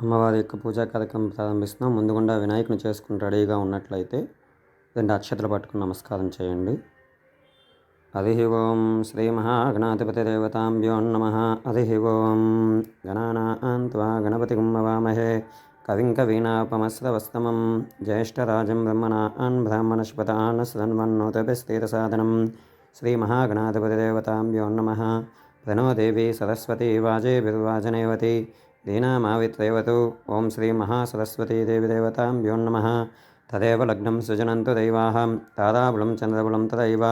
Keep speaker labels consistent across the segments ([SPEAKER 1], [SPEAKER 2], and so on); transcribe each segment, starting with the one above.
[SPEAKER 1] అమ్మవారి యొక్క పూజా కార్యక్రమం ప్రారంభిస్తున్నాం. ముందుగుండా వినాయకుని చేసుకుని రెడీగా ఉన్నట్లయితే 2 అక్షతలు పట్టుకుని నమస్కారం చేయండి. హరి ఓం శ్రీ మహాగణాధిపతిదేవతాభ్యో నమః. హరి ఓం గణానాం త్వా గణపతిం హవామహే కవిం కవీనాపమస్రవస్తమం జ్యేష్ఠరాజం బ్రహ్మణాన్ బ్రాహ్మణస్పతాన్ శృణ్వన్నోతభిస్తేరసాదనం శ్రీ మహాగణాధిపతిదేవతాభ్యో నమః. ప్రణో దేవి సరస్వతి వాజేభిర్వాజనేవతి దీనామావిత్రేవతు. ఓం శ్రీ మహాసరస్వతీ దేవి దేవతాభ్యో నమః. తదేవ లగ్నం సృజనంతు దైవాహం తారాబలం చంద్రబలం తదైవ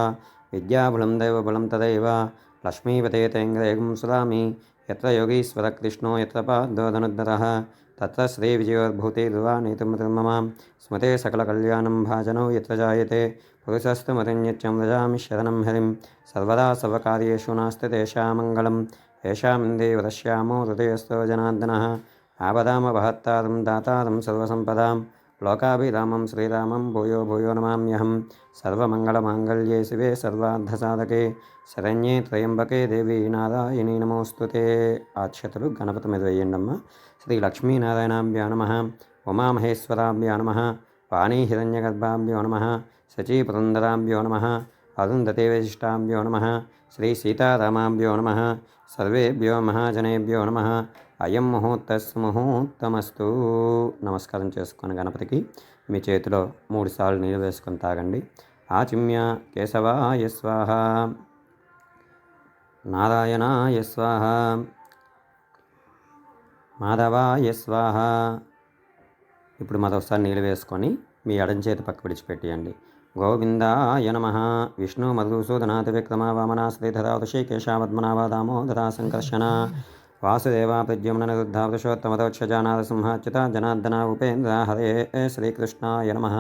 [SPEAKER 1] విద్యాబలం దైవబలం తదైవ లక్ష్మీపతే తేంగ్రేగం సురామి. యత్ర యోగీశ్వర కృష్ణో యత్ర పాదోదనుద్ధరః తత్ర శ్రీ విజయోద్భూతిర్వాణీతిర్మమ. స్మృతే సకలకళ్యాణం భాజనో యత్ర జాయతే పురుషస్తు మతిన్యత్యం వ్రజామి శరణం హరిం. సర్వదా సర్వకార్యేషు నాస్తి తేషాం మంగళం. ఏషామిందే వరశ్యామో హృదయస్థో జనార్దనః. ఆపదామపహర్తారం దాతారం సర్వసంపదాం లోకాభిరామం శ్రీరామం భూయో భూయో నమామ్యహం. సర్వమంగళమాంగళ్యే శివే సర్వార్థసాధకే శరణ్యే త్రయంబకే దేవి నారాయణీ నమోస్తుతే. అక్షతలు గణపతి మీద వేయండమ్మ. శ్రీ లక్ష్మీనారాయణాభ్యో నమః. ఉమామహేశ్వరాభ్యో నమః. వాణీ హిరణ్యగర్భాభ్యో నమః. శచీపురందరాభ్యో నమః. అరుంధతే వశిష్టాభ్యో నమః. శ్రీ సీతారామాభ్యో నమః. సర్వేభ్యో మహాజనేభ్యో నమః. అయం ముహూర్తమస్తు. నమస్కారం చేసుకొని గణపతికి మీ చేతిలో 3 సార్లు నీళ్ళు వేసుకొని తాగండి. ఆచిమ్య కేశవాయ స్వాహ, నారాయణాయ స్వాహ, మాధవాయ స్వాహ. ఇప్పుడు మరొకసారి నీళ్ళు వేసుకొని మీ ఎడం చేతి పక్క విడిచిపెట్టేయండి. గోవిందాయ నమః. విష్ణు మధుసూదనాతి విక్రమ వామన శ్రీధరా ఋషికేశావద్మనాభ దామోదరా సంకర్షణ వాసుదేవ ప్రద్యుమ్న నిరుద్ధ పురుషోత్తమదోక్షజానాథ సింహాచ్యుత జనార్దన ఉపేంద్ర హరే శ్రీకృష్ణాయ నమః.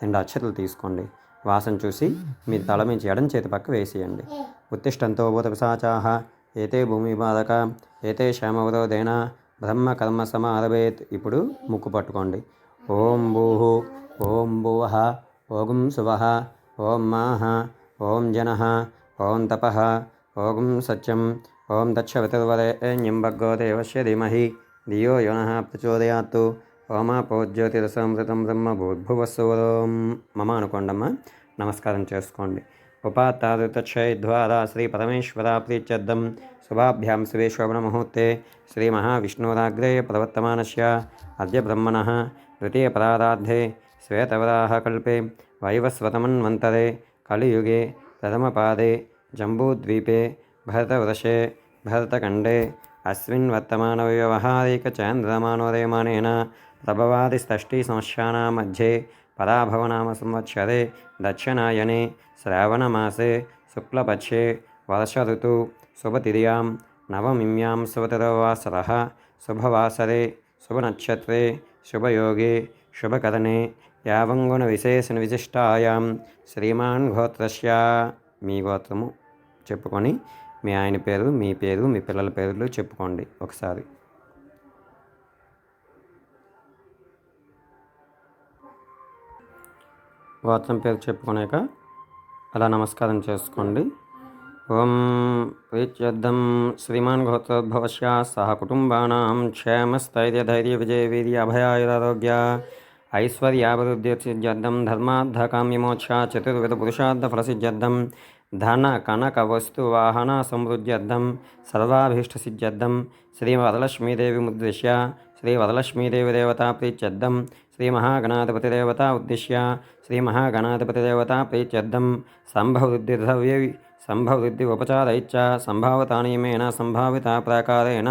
[SPEAKER 1] 2 అక్షతలు తీసుకోండి. వాసన చూసి మీ తల మించి ఎడం చేతి పక్క వేసేయండి. ఉత్తిష్టంతో భూత పిశాచాః ఏతే భూమి బాధక ఏతే శ్యామవరోధేన బ్రహ్మ కర్మ సమారభేత్. ఇప్పుడు ముక్కు పట్టుకోండి. ఓం భూః ఓం భువః ఓం శువః ఓం మాః ఓం జనః ఓం తపః ఓం సత్యం ఓం దక్షవితుర్వరేణ్యం భర్గో దేవస్య ధీమహి ధియో యో నః ప్రచోదయాత్. ఓమాపో జ్యోతిరసమృతం బ్రహ్మ భూర్భువస్సువరోం మమ అనుకోండమ్మ. నమస్కారం చేసుకోండి. ఉపాత్తాదుతక్షయద్వారా శ్రీ పరమేశ్వర ప్రీత్యర్థం శుభాభ్యాం శివేశ్వర ముహూర్తే శ్రీ మహావిష్ణురాగ్రే ప్రవర్తమానస్య అద్య బ్రహ్మణః ద్వితీయ పరారాధే శ్వేతవరాహ కల్పే వైవస్వతమన్వంతరే కలియుగే ప్రథమపాదే జంబూద్వీపే భరతవర్షే భరతఖండే అస్మిన్ వర్తమాన వ్యవహారిక చాంద్రమానోదయమానేన ప్రభవాదిషష్ఠి సంవత్సరాణాం మధ్యే పరాభవనామ సంవత్సరే దక్షిణాయనే శ్రావణమాసే శుక్లపక్షే వర్ష ఋతు శుభతిథ్యాం నవమిమ్యాం శుభతరవాసరః శుభవాసరే శుభనక్షత్రే శుభయోగే శుభకరణే యావంగుణ విశేషణ విశిష్టాయాం శ్రీమాన్ గోత్రస్య. మీ గోత్రము చెప్పుకొని మీ ఆయన పేరు మీ పేరు మీ పిల్లల పేర్లు చెప్పుకోండి ఒకసారి. గోత్రం పేరు చెప్పుకున్నాక అలా నమస్కారం చేసుకోండి. ఓం ప్రీత్యర్థం శ్రీమాన్ గోత్రోద్భవస్య సహ కుటుంబానాం క్షేమస్థైర్యధైర్య విజయ వీర్య అభయాయురారోగ్య ఐశ్వర్యాభివృద్ధిసిద్ధ్యర్థం ధర్మార్థకామ్యమోక్ష చతుర్విధ పురుషార్థ ఫలసిద్ధ్యర్థం ధన కనక వస్తు వాహన సమృద్ధ్యర్థం సర్వాభీష్టసిద్ధ్యర్థం శ్రీ వరలక్ష్మీదేవి ముద్దిశ్య శ్రీ వరలక్ష్మీదేవి దేవతా ప్రీత్యర్థం శ్రీ మహాగణాధిపతిదేవతా ఉద్దిశ్య శ్రీ మహాగణాధిపతిదేవతా ప్రీత్యర్థం సంభవృద్ధిద్రవ్య సంభవృద్ధి ఉపచారైచ్చ సంభావతానియమేన సంభావిత ప్రాకారేణ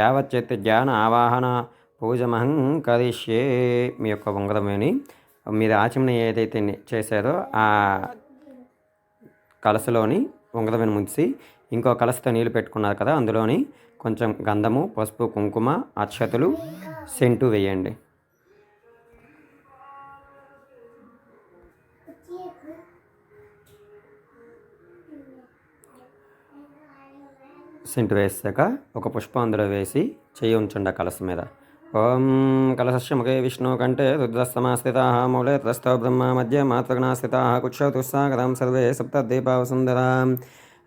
[SPEAKER 1] యావచ్చిత్ జ్ఞాన ఆవాహన పూజమహం కరిష్యే. మీ యొక్క ఉంగరమేని మీరు ఆచమన ఏదైతే చేశారో ఆ కలసలోని ఉంగరమని ముంచి ఇంకో కలసతో నీళ్ళు పెట్టుకున్నారు కదా, అందులోని కొంచెం గంధము పసుపు కుంకుమ అక్షతలు సెంటు వేయండి. సెంటు వేసాక ఒక పుష్పం అందులో వేసి చేయి ఉంచండి ఆ కలస మీద. ఓం కలశస్య ముఖే విష్ణు కంఠే రుద్రస్తమాస్థితాః మూలే త్రస్థో బ్రహ్మ మధ్య మాతృగణా స్థితాః కుక్షౌ తుస్సాగరం సర్వే సప్తద్వీపావసుందరాం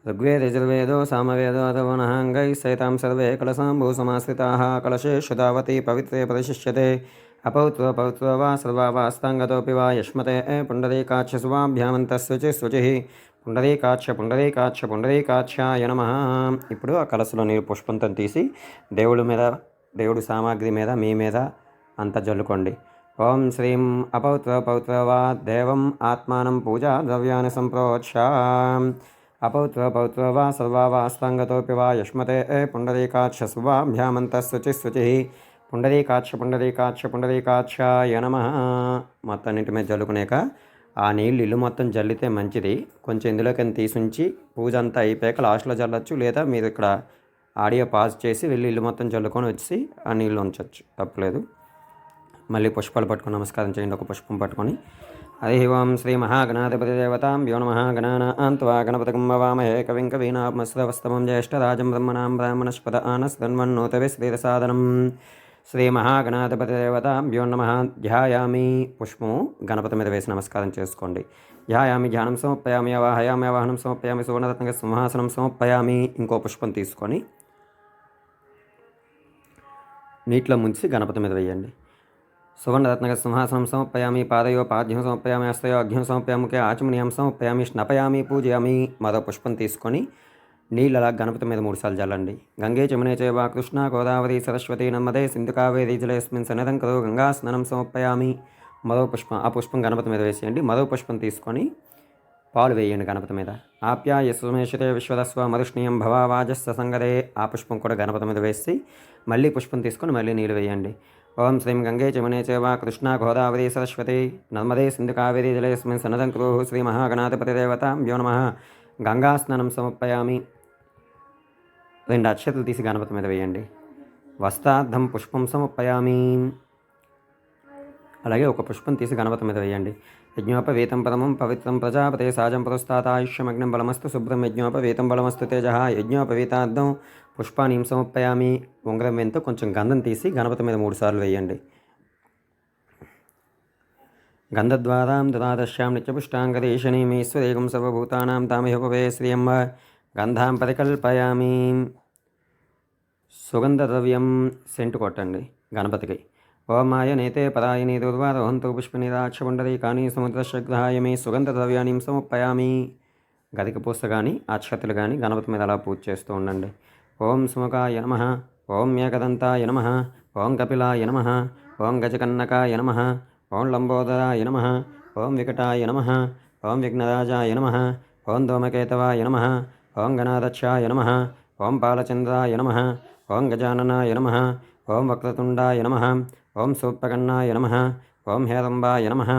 [SPEAKER 1] ఋగ్వేదయజుర్వేదో సామవేదో అథర్వణాంగైः సైతాం సర్వే కలశాంబూ సమాశ్రితాः కలశేషు తావతి పవిత్రే ప్రతిశిష్యతే అపౌత్ర వా సర్వా వాస్తాంగతోపి వా యష్మతే పుండరీకాక్షసువాభ్యామంతఃశుచిः శుచిः పుండరీకాక్షాయ నమః. ఇప్పుడు ఆ కలశలో నీరు పుష్పంతో తీసి దేవుడి సామాగ్రి మీద మీ మీద అంతా జల్లుకోండి. ఓం శ్రీం అపౌత్ర వా దేవం ఆత్మానం పూజా ద్రవ్యాన్ని సంప్రోక్ష అపౌత్ర వా సర్వా వాస్తాంగతోపి వా యష్మతే పుండరీకాక్షసువాభ్యామంతఃశుచిः శుచిः పుండరీకాక్షాయ నమః. మొత్తం అన్నింటి మీద జల్లుకునేక ఆ నీళ్ళు ఇల్లు మొత్తం జల్లితే మంచిది. కొంచెం ఇందులోకి తీసుంచి పూజ అంతా అయిపోయాక లాస్ట్లో జల్లచ్చు, లేదా మీరు ఇక్కడ ఆడియో పాజ్ చేసి వెళ్ళి ఇల్లు మొత్తం జల్లుకొని వచ్చి ఆ నీళ్ళు ఉంచవచ్చు, తప్పలేదు. మళ్ళీ పుష్పాలు పట్టుకొని నమస్కారం చేయండి. ఒక పుష్పం పట్టుకొని హరి ఓం శ్రీ మహాగణాధిపతి దేవతాం యో నమః గణానాం త్వా గణపతిం భవామహే కవిం కవీనాముపమశ్రవస్తమం జ్యేష్ఠరాజం బ్రహ్మణాం బ్రాహ్మణస్పద ఆనస్కన్వన్నోతవే శ్రీరసాదనం. శ్రీ మహాగణాధిపతి దేవతాం యో నమః. ధ్యాయామి పుష్పము గణపతి మీద వేసి నమస్కారం చేసుకోండి. ధ్యాయామి ధ్యానం సమర్పయామి అవాహయామి అవాహనం సమర్పయామి సువర్ణరత్న సింహాసనం సమర్పయామి. ఇంకో పుష్పం తీసుకొని నీటిలో ముంచి గణపతి మీద వేయండి. సువర్ణరత్నక సింహాసనం సమర్పయామి పాదయో పాద్యం సమర్పయామి హస్తయో అఘ్యం సమర్పయామి ముఖే ఆచమనీయం సమర్పయామి స్నపయామి పూజయామి. మరో పుష్పం తీసుకొని నీళ్ళలా గణపతి మీద 3 సార్లు జల్లండి. గంగే చమునే చైవ కృష్ణ గోదావరి సరస్వతి నర్మదే సింధు కావేరీ జలేస్మిన్ సన్నిధం కరో గంగా స్నానం సమర్పయామి. మరో పుష్పం ఆ పుష్పం గణపతి మీద వేసేయండి. మరో పుష్పం తీసుకొని పాలు వేయండి గణపతి మీద. ఆప్యాయ సుమేషతే విశ్వదస్వ మరుష్ణీయం భవావాజస్స సంగదే. ఆ పుష్పం కూడా గణపతి మీద వేసి మళ్ళీ పుష్పం తీసుకొని మళ్ళీ నీళ్ళు వేయండి. ఓం శ్రీం గంగే చమునే చైవ కృష్ణ గోదావరి సరస్వతి నర్మదే సింధు కావేరీ జలేస్మిన్ సన్నిధం కరో శ్రీ మహాగణాధిపతి దేవతాం యో నమః. గంగా స్నానం సమర్పయామి. 2 అక్షతలు తీసి గణపతి మీద వేయండి. వస్త్రార్థం పుష్పం సమర్పయామి. అలాగే ఒక పుష్పం తీసి గణపతి మీద వేయండి. యజ్ఞోపవీతం పరమం పవిత్రం ప్రజాపతే సాజం పురస్తాత్ ఆయుష్యమగ్నం బలమస్తు శుభ్రం యజ్ఞోపవీతం బలమస్తు తేజ. యజ్ఞోపవీతార్థం పుష్పాన్ని సమర్పయామి. ఉంగరం వెంతో కొంచెం గంధం తీసి గణపతి మీద 3 సార్లు వేయండి. గంధద్వారాం దదాదశ్యాం నిత్యపుష్టాంగదేశనీమీశ్వరేగం సర్వభూతానాం తామిహోపవే శ్రియం గంధాం పరికల్పయామి. సుగంధ ద్రవ్యం సెంటు కొట్టండి గణపతికి. ఓమాయ నేతే పరాయణి దుర్వారోహంతో పుష్పనిరాక్షపుండరీకాని సముద్రశగ్రహాయమి. సుగంధ ద్రవ్యాన్ని సమర్పయామి. గదికి పూస కానీ అక్షతలు కానీ గణపతి మీద అలా పూజ చేస్తూ ఉండండి. ఓం సుముఖాయ నమః. ఓం ఏకదంతాయ నమః. ఓం కపిలాయ నమః. ఓం గజకన్నకాయ నమః. ఓం లంబోదరాయ నమః. ఓం వికటాయ నమః. ఓం విఘ్నరాజాయ నమః. ఓం ధూమకేతవాయ నమః. ఓం గణాధ్యక్షాయ నమః. ఓం పాలచంద్రాయ నమః. ఓం గజాననాయ నమః. ఓం వక్రతుండాయ నమః. ఓం సూర్పకర్ణాయ నమః. ఓం హేరంబాయ నమః.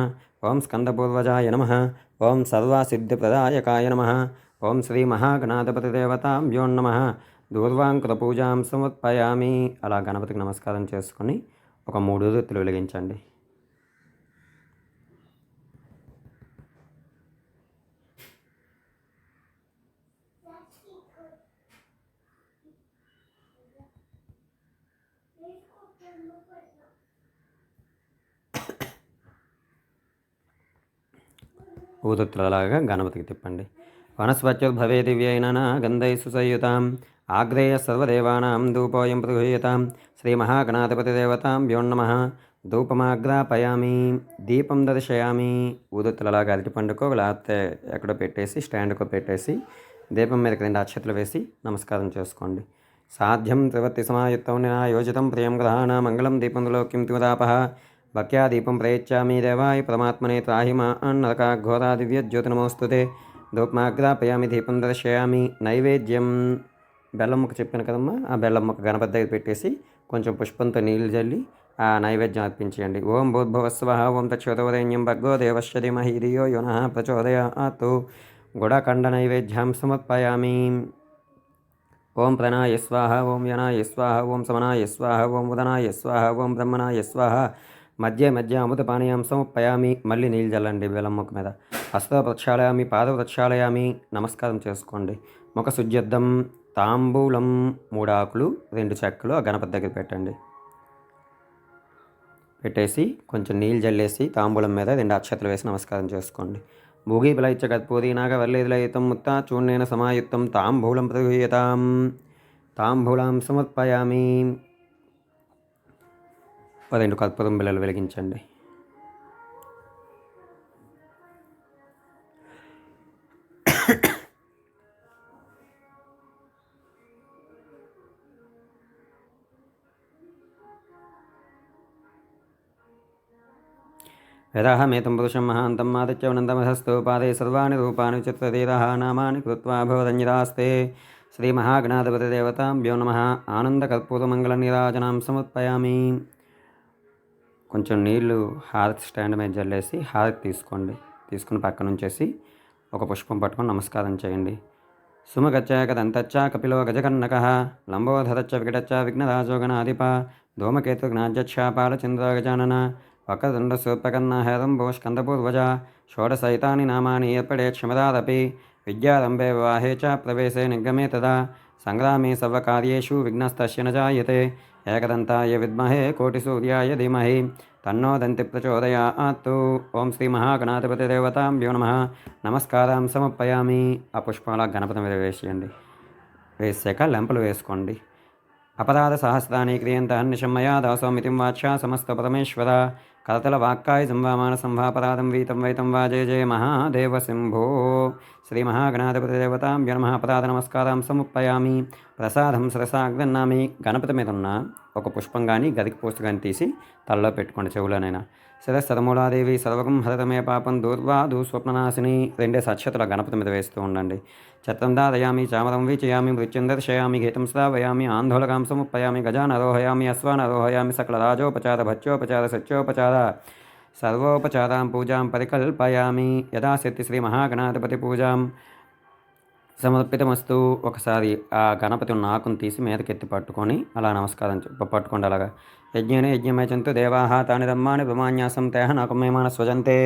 [SPEAKER 1] ఓం స్కందపూర్వజాయ నమః. ఓం సర్వసిద్ధిప్రదాయకాయ నమః. ఓం శ్రీ మహాగణాధిపతి దేవతాం యో నమః. దూర్వాంకుర పూజాం సమర్పయామి. అలా గణపతికి నమస్కారం చేసుకొని ఒక 3 ఊదుత్తులు వెలిగించండి. ఊదొత్తులలాగా గణపతికి తిప్పండి. వనస్పత్యుర్భవే దివ్యైన గంధై సుసంయుతాం ఆగ్రేయ సర్వదేవానాం ధూపోయం ప్రగృహ్యతాం. శ్రీ మహాగణాధిపతి దేవతాం యో నమః. ధూపమాగ్రాపయామి. దీపం దర్శయామి. ఊదొత్తులలాగా అరటిపండుకో లేకపోతే ఎక్కడో పెట్టేసి స్టాండ్కో పెట్టేసి దీపం మీదకి 2 అక్షతలు వేసి నమస్కారం చేసుకోండి. సాధ్యం త్రివర్తి సమాయుక్తం నినాయోజితం ప్రియం గ్రహాణ మంగళం దీపంలోకిం తిమదాపః. భక్త్యా దీపం ప్రయచ్చామి దేవాయ పరమాత్మనే త్రాహి మా నరకాఘోరా దివ్యజ్యోతినమోస్తుతే. ధూపమాగ్రాపయామి దీపం దర్శయామి. నైవేద్యం బెల్లం ముక్క చెప్పాను కదమ్మా, ఆ బెల్లం ముక్క గణపతి దగ్గర పెట్టేసి కొంచెం పుష్పంతో నీళ్ళు జల్లి ఆ నైవేద్యం అర్పించేయండి. ఓం భూర్భువస్వః ఓం తత్సవితుర్వరేణ్యం భర్గో దేవస్య ధీమహి ధియో యో నః ప్రచోదయాత్. గుడఖండ నైవేద్యం సమర్పయామి. ఓం ప్రణాయ స్వాహ. ఓం యనాయ స్వాహ. ఓం సమనాయ స్వాహ. ఓం ఉదనాయ స్వాహ. ఓం బ్రహ్మణాయ స్వాహ. మధ్య అమృత పానీయం సమర్పయామి. మళ్ళీ నీళ్ళు జల్లండి బెల్లం ముక్క మీద. హస్త ప్రక్షాళయామి. పాద ప్రక్షాళయామి. నమస్కారం చేసుకోండి. ముఖ శుద్ధ్యర్థం తాంబూలం 3 ఆకులు 2 చెక్కలు ఆ గణపతి దగ్గర పెట్టండి. పెట్టేసి కొంచెం నీళ్ళు జల్లేసి తాంబూలం మీద 2 అక్షతలు వేసి నమస్కారం చేసుకోండి. భూగీబలైచ్చ కత్పూదీనాగవల్లీదలయుతం ముత్తా చూర్ణేన సమాయుక్తం తాంబూలం ప్రగృహ్యతాం. తాంబూలం సమర్పయామి. 2 కర్పూరం బిళ్ళలు వెలిగించండి. యదాహమేతం పురుషం మహాంతం ఆదిత్యవనందమహస్తు పాదే సర్వాణి రూపాణి చిత్రతీరః నామాని కృత్వా భవదన్యదాస్తే. శ్రీ మహాగణాధిపతి దేవతాభ్యో నమః. ఆనందకర్పూరమంగళ నీరాజనాం సమర్పయామి. కొంచెం నీళ్లు హారతి స్టాండ్ మీద జల్లేసి హారతి తీసుకోండి. తీసుకుని పక్కన ఉంచేసి ఒక పుష్పం పట్టుకొని నమస్కారం చేయండి. సుమగచ్చ కదంతచ్చ కపిలో గజకర్ణక లంబోధరచ్చ వికటచ్చ విఘ్నరాజో గణాధిప ధూమకేతు జ్ఞాధ్యక్ష పాలచంద్ర గజానన వక్రతుండ సూర్పకర్ణ హేరంబో స్కందపూర్వజ షోడశైతాని నామాని ఏర్పడే క్షమదాదపి విద్యారంభే వివాహే చ ప్రవేశే నిర్గమే తదా సంగ్రామే సర్వకార్యేషు విఘ్నస్తస్య న జాయతే. ఏకదంతాయ విద్మహే కోటిసూర్యాయ ధీమహి తన్నో దంతి ప్రచోదయాత్. ఓం శ్రీ మహాగణాధిపతి దేవతాభ్యో నమః. నమస్కారం సమర్పయామి. ఆ పుష్పాల గణపతి మీద వేసేయండి. వేసాక లెంపలు వేసుకోండి. అపరాధ సహస్రాన్ని క్రియంత నిశమ్మయా దాసోమితిం వాచ్యా సమస్త పరమేశ్వర కరతల వాక్కాయ సంవామాన సంవాపరాధం వీతం వైతం వా జయ జయ మహాదేవ శంభో. శ్రీ మహాగణాధిపతి దేవతాభ్యో నమః. అపరాధ నమస్కారం సమర్పయామి. ప్రసాదం సరసాగ్రన్నామి. గణపతి మీద ఉన్న ఒక పుష్పం కానీ గదికి పోస్ట్ కానీ తీసి తలలో పెట్టుకోండి, చెవులోనైనా. శిరస్సరమూలాదేవి సర్వకం హరతమే పాపం దూర్వాదు స్వప్ననాశిని. 2 అక్షతల గణపతి మీద వేస్తూ ఉండండి. ఛత్రం దాదయామి చామరం వీచయామి మృత్యుం దర్శయామి గీతం శ్రావయామి ఆందోళకాం సముప్పయామి గజాన్ ఆరోహయామి అశ్వాన్ ఆరోహయామి సకల రాజోపచార భత్యోపచార సత్యోపచార సర్వోపచారాం పూజాం పరికల్పయామి. యథాశక్తి శ్రీ మహాగణాధిపతి పూజాం సమర్పితమస్తు. ఒకసారి ఆ గణపతి ఉన్న ఆకును తీసి మీదకెత్తి పట్టుకొని అలా నమస్కారం పట్టుకోండి. అలాగా యజ్ఞేన యజ్ఞమయచంతు దేవాః తాని బ్రహ్మాణి బ్రహ్మాన్యాసం తేహ నాకమేమాన స్వజంతే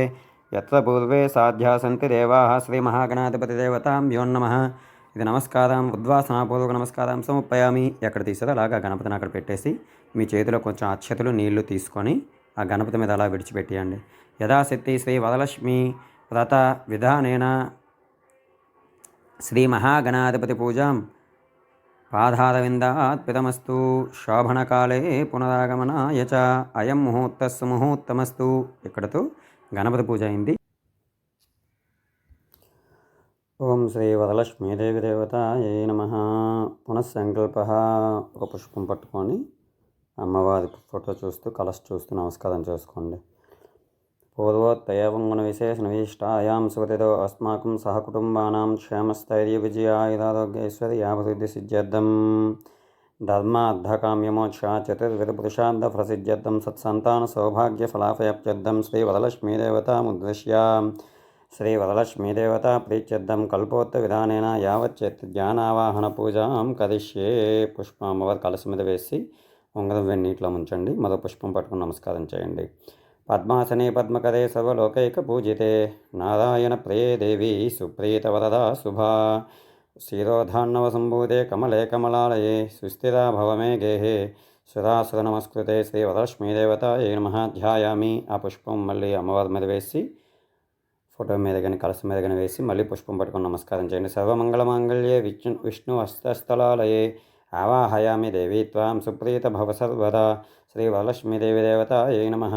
[SPEAKER 1] యత్ర పూర్వే సాధ్యాసంతి దేవాః శ్రీ మహాగణాధిపతి దేవతాభ్యో నమః. ఇది నమస్కారం ఉద్వాసనాపూర్వక నమస్కారం సమర్పయామి. ఎక్కడ తీసారో అలాగా గణపతిని అక్కడ పెట్టేసి మీ చేతిలో కొంచెం అక్షతలు నీళ్లు తీసుకొని ఆ గణపతి మీద అలా విడిచిపెట్టేయండి. యథాశక్తి శ్రీ వరలక్ష్మి వ్రత విధానేన శ్రీ మహాగణాధిపతి పూజాం పాదారవిందాత్పితమస్తు. శోభనకాలే పునరాగమనాయ చ అయం ముహూర్తస్సు ముహూర్తమస్తు. ఇక్కడతో గణపతి పూజ అయింది. ఓం శ్రీ వరలక్ష్మీదేవి దేవతాయై నమః. పునఃసంకల్ప. ఒక పుష్పం పట్టుకొని అమ్మవారి ఫోటో చూస్తూ కలశ చూస్తూ నమస్కారం చేసుకోండి. పూర్వోత్తేవం గుణవిశేషణవిశిష్టాయాం సుగతితో అస్మాకం సహకుటుంబానాం క్షేమస్థైర్య విజయాయుధారోగ్యైశ్వర్యాభివృద్ధి సిద్ధ్యర్థం ధర్మార్థకామ్యమోక్ష చతుర్విధ పురుషార్థ ప్రసిద్ధ్యర్థం సత్సంతాన సౌభాగ్య ఫలాఫయప్త్యర్థం శ్రీ వరలక్ష్మీదేవతాముద్దిశ్య శ్రీ వరలక్ష్మీదేవతా ప్రీత్యర్థం కల్పోత్త విధానేన యావచ్చేత్ జ్ఞానావాహన పూజాం కరిష్యే. పుష్పం అమ్మవారి కలశం మీద వేసి ఉంగరం వెన్నీటిలో ముంచండి. మరో పుష్పం పట్టుకుని నమస్కారం చేయండి. పద్మాసనే పద్మకరే సర్వలోకైక పూజితే నారాయణ ప్రియే దేవి సుప్రీత వరదా శుభా శిరోధాన్నవ సంభూతే కమలే కమలాలయే సుస్థిరా భవమే గేహే సురాసుర నమస్కృతే శ్రీ వరలక్ష్మీదేవతాయై నమః. ధ్యాయామి. ఆ పుష్పం మళ్ళీ అమ్మవారి మీద వేసి ఫోటో మీద కానీ కలశం మీద కానీ వేసి మళ్ళీ పుష్పం పట్టుకొని నమస్కారం చేయండి. సర్వమంగళమాంగళ్యే విష్ణు హస్తస్థలాలయే ఆవాహయామి దేవీ త్వాం సుప్రీత భవ సర్వదా శ్రీ వరలక్ష్మీదేవి దేవతాయై నమః.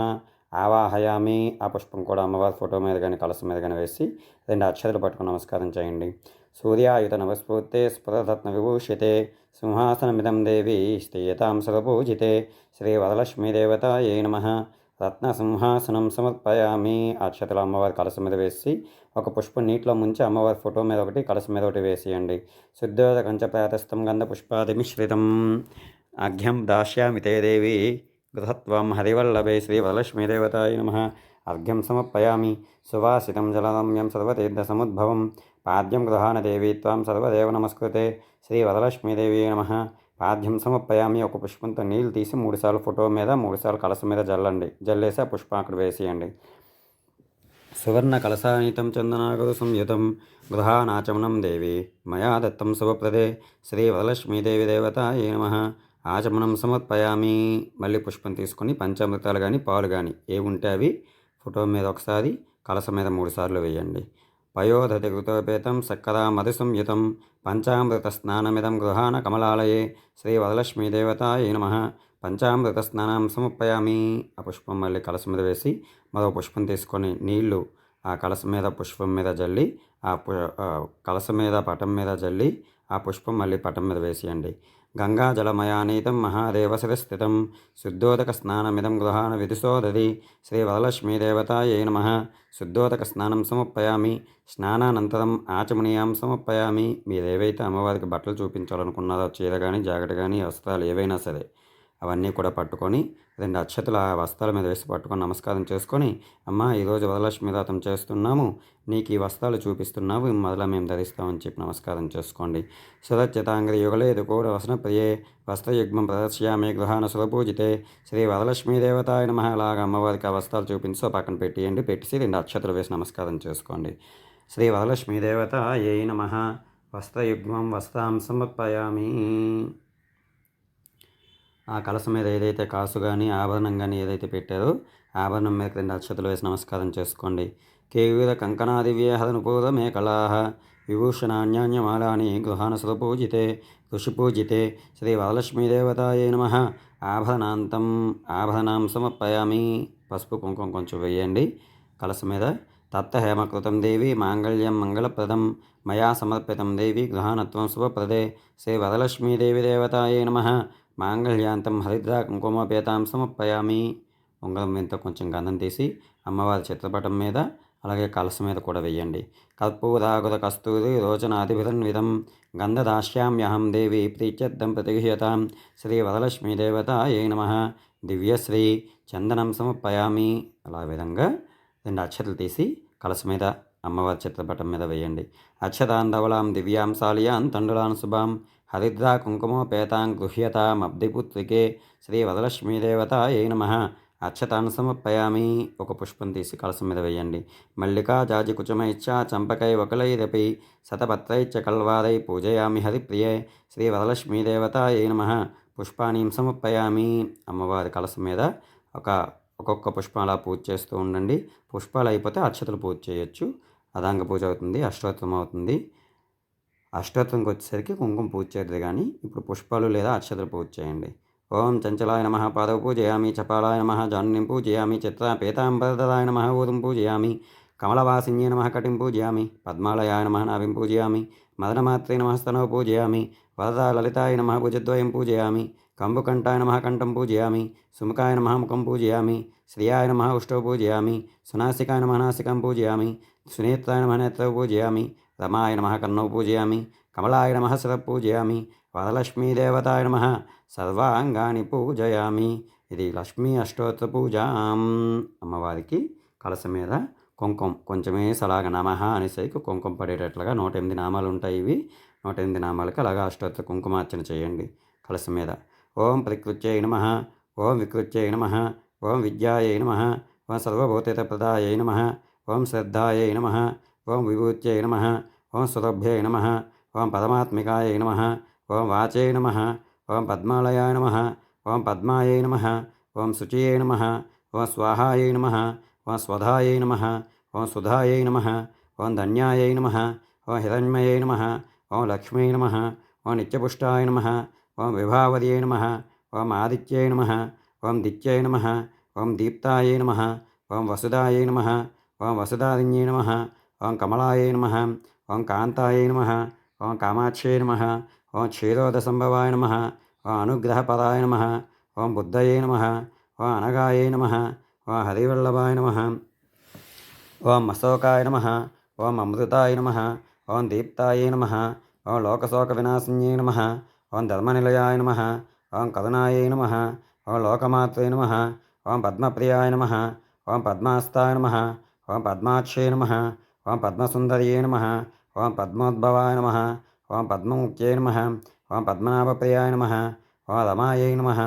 [SPEAKER 1] ఆవాహయామి. ఆ పుష్పం కూడా అమ్మవారి ఫోటో మీద కానీ కలశం మీద కానీ వేసి 2 అక్షతలు పట్టుకుని నమస్కారం చేయండి. సూర్యాయుత నవస్ఫూర్తే స్ఫురరత్న విభూషితే సింహాసనమిదం దేవి స్థీయతాం సర్వపూజితే శ్రీ వరలక్ష్మీదేవతాయై నమః. రత్న సింహాసనం సమర్పయామి. అక్షతలు అమ్మవారి కలశం మీద వేసి ఒక పుష్పం నీటిలో ముంచి అమ్మవారి ఫోటో మీద ఒకటి కలశం మీద ఒకటి వేసేయండి. శుద్ధోద కంచ ప్రాతస్థం గంధ పుష్పాదిమిశ్రితం అర్ఘ్యం దాస్యామి తే దేవి గృహత్వం హరివల్లభే శ్రీ వరలక్ష్మీదేవతాయై నమః. అర్ఘ్యం సమర్పయామి. సువాసితం జలరమ్యం సర్వతీర్థసముద్భవం పాద్యం గృహాణ దేవీ త్వాం సర్వదేవ నమస్కృతే శ్రీ వరలక్ష్మీదేవి నమః. పాద్యం సమర్పయామి. ఒక పుష్పంతో నీళ్ళు తీసి 3 సార్లు ఫోటో మీద 3 సార్లు కలశం మీద జల్లండి. జల్లేసి ఆ పుష్పం అక్కడ వేసేయండి. సువర్ణ కలశానీతం చందనాగరు సంయుతం గృహానాచమనం దేవి మయా దత్తం శుభప్రదే శ్రీ వరలక్ష్మీదేవి దేవతాయై నమః. ఆచమనం సమర్పయామి. మళ్ళీ పుష్పం తీసుకొని పంచామృతాలు కానీ పాలు కానీ ఏవి ఉంటే అవి ఫోటో మీద ఒకసారి కలశం మీద 3 సార్లు వేయండి. పయోధతి కృతోపేతం సక్కరామతిసంయుతం పంచామృతస్నానమిదం గృహాణ కమలాలయే శ్రీ వరలక్ష్మీదేవతాయై నమః. పంచామృత స్నానం సమర్పయామి. ఆ పుష్పం మళ్ళీ కలసం మీద వేసి మరో పుష్పం తీసుకొని నీళ్లు ఆ కలసం మీద పుష్పం మీద జల్లి కలసం మీద పటం మీద జల్లి ఆ పుష్పం మళ్ళీ పటం మీద వేసేయండి. గంగాజలమయానీతం మహాదేవశిరస్థితం శుద్ధోదక స్నానమిదం గృహాణ విదుసోదది శ్రీ వరలక్ష్మీదేవతాయై నమః. శుద్ధోదక స్నానం సమర్పయామి. స్నానానంతరం ఆచమనీయాం సమర్పయామి. మీరు ఏవైతే అమ్మవారికి బట్టలు చూపించాలనుకున్నారో చీర కానీ జాకెట్ కానీ వస్త్రాలు ఏవైనా సరే అవన్నీ కూడా పట్టుకొని 2 అక్షతలు ఆ వస్త్రాల మీద వేసి పట్టుకొని నమస్కారం చేసుకొని, అమ్మ ఈరోజు వరలక్ష్మి వ్రతం చేస్తున్నాము, నీకు ఈ వస్త్రాలు చూపిస్తున్నాము, మొదల మేము ధరిస్తామని చెప్పి నమస్కారం చేసుకోండి. సురచితాంగ్రి యుగలేదు కూడా వసన ప్రియే వస్త్రయుగ్మం ప్రదర్శయామి గృహాన సురపూజితే శ్రీ వరలక్ష్మీదేవతాయ నమః. అలాగా అమ్మవారికి ఆ వస్త్రాలు చూపించి పక్కన పెట్టేయండి. పెట్టేసి 2 అక్షతలు వేసి నమస్కారం చేసుకోండి. శ్రీ వరలక్ష్మీదేవతాయై నమః. వస్త్రయుగ్మం వస్త్రాం సమర్పయామి. ఆ కలసం మీద ఏదైతే కాసు కానీ ఆభరణం కానీ ఏదైతే పెట్టారో ఆభరణం మీద 2 అక్షతలు వేసి నమస్కారం చేసుకోండి. కేవిద కంకణాదివ్యేహదనుపూత మే కళాహ విభూషణాన్యాన్యమాలాని గృహాన సురపూజితే ఋషిపూజితే శ్రీ వరలక్ష్మీదేవతాయై నమః. ఆభరణాం సమర్పయామి. పసుపు కుంకుమ కొంచెం వేయండి కలసం మీద. తప్త హేమకృతం దేవి మాంగళ్యం మంగళప్రదం మయా సమర్పితం దేవి గృహానత్వం శుభప్రదే శ్రీ వరలక్ష్మీదేవి దేవతాయై నమః. మాంగళ్యాంతం హరిద్రా కుంకుమపేతాం సమర్పయామి. ఉంగరం వెంత కొంచెం గంధం తీసి అమ్మవారి చిత్రపటం మీద అలాగే కలసం మీద కూడా వేయండి. కర్పూరాగుర కస్తూరి రోచనాదిభిరన్వితం గంధదాస్యామ్యహం దేవి ప్రీత్యర్థం ప్రతిగృహ్యతాం శ్రీ వరలక్ష్మీదేవతాయై నమః. దివ్యశ్రీ చందనం సమర్పయామి. అలా విధంగా 2 అక్షతలు తీసి కలసం మీద అమ్మవారి చిత్రపటం మీద వేయండి. అక్షతాంధవళాం దివ్యాం సాలియాం తండులాం శుభాం హరిద్రా కుంకుమోపేతాం గృహ్యతామబ్ధిపుత్రికే శ్రీ వరలక్ష్మీదేవతాయై నమః. అక్షతాన్ని సమర్పయామి. ఒక పుష్పం తీసి కలసం మీద వేయండి. మల్లికా జాజి కుచుమైశ్చ చంపకై వకులైరపి శతపత్రైశ్చ కల్వారై పూజయామి హరిప్రియే శ్రీ వరలక్ష్మీదేవతాయై నమః. పుష్పాణీం సమర్పయామి. అమ్మవారి కలసం మీద ఒక్కొక్క పుష్పం అలా పూజ చేస్తూ ఉండండి. పుష్పాలు అయిపోతే అక్షతలు పూజ చేయొచ్చు. అదాంగ పూజ అవుతుంది, అష్టోత్తరం అవుతుంది. అష్టోత్తరంకి వచ్చేసరికి కుంకుమ పూజ చేయదు, కానీ ఇప్పుడు పుష్పాలు లేదా అక్షతలు పూజ చేయండి. ఓం చంచలాయ నమః పాదవ పూజయామి. చపాలాయ నమః జానునిం పూజయామి. పీతాంబరధరాయ నమః ఊరుం పూజయామి. కమలవాసిన్యే నమః కటిం పూజయామి. పద్మాలయాయ నమః నాభిం పూజయామి. మదనమాత్రే నమః స్తనౌ పూజయామి. వరదా లలితాయ నమః భుజద్వయం పూజయామి. కంబుకంఠాయ నమః కంఠం పూజయామి. సుముఖాయ నమః ముఖం పూజయామి. శ్రియాయ నమః ఉష్టౌ పూజయామి. సునాసికాయ నమః నాసికం పూజయామి. సునేత్రాయ నమః నేత్రౌ పూజయామి. రమాయ నమః కర్ణౌ పూజయామి. కమలాయ నమః శిరః పూజయామి. వరలక్ష్మీదేవతాయ నమః సర్వాంగాని పూజయామి. ఇది లక్ష్మీ అష్టోత్తర పూజాం. అమ్మవారికి కలసం మీద కుంకుమ కొంచెమే సలాగ నమః అనేసరికి కుంకుమ పడేటట్లుగా 108 నామాలు ఉంటాయి. ఇవి 108 నామాలకి అలాగా అష్టోత్తర కుంకుమార్చన చేయండి కలసం మీద. ఓం ప్రకృత్యై నమః. ఓం వికృత్యై నమః. ఓం విద్యాయై నమః. ఓం సర్వభూతేతప్రదాయై నమః. ఓం శ్రద్ధాయై నమః. ఓం విభూత్యై నమః. ఓం సురభ్యై నమః. ఓం పరమాత్మికాయై నమః. ఓం వాచై నమః. ఓం పద్మాలయాయ నమః. ఓం పద్మాయై నమః. ఓం శుచియై నమః. ఓం స్వాహాయై నమః. ఓం స్వధాయై నమః. ఓం సుధాయై నమః. ఓం ధన్యాయై నమః. ఓం హిరణ్మయై నమః. ఓం లక్ష్మీ నమః. ఓం నిత్యపుష్టాయ నమః. ఓం విభావర్యై నమః. ఓం ఆదిత్యై నమః. ఓం దిత్యై నమః. ఓం దీప్తాయై నమః. ఓం వసుదాయై నమః. ఓం వసుదాదిన్యై నమః. ఓం కమలాయై నమః. ఓం కాంతాయై నమః. ఓం కామాక్షై నమః. ఓం క్షీరోదసంభవాయ నమః. ఓం అనుగ్రహపదాయ నమః. ఓం బుద్ధయే నమః. ఓం అనగాయై నమః. ఓం హరివల్లభాయ నమః. ఓం అశోకాయ నమః. ఓం అమృతాయ నమః. ఓం దీప్తాయై నమః. ఓం లోకశోక వినాశిన్యై నమః. ఓం ధర్మనిలయాయ నమః. ఓం కరుణాయై నమః. ఓం లోకమాత్రే నమః. ఓం పద్మప్రియాయ నమః. ఓం పద్మాస్తాయ నమః. ఓం పద్మాక్షే నమః. ఓం పద్మసుందర్యే నమః. ఓం పద్మోద్భవాయ నమః. ఓం పద్మముఖ్యై నమః. ఓం పద్మనాభప్రియాయ నమః. ఓం రమాయై నమః.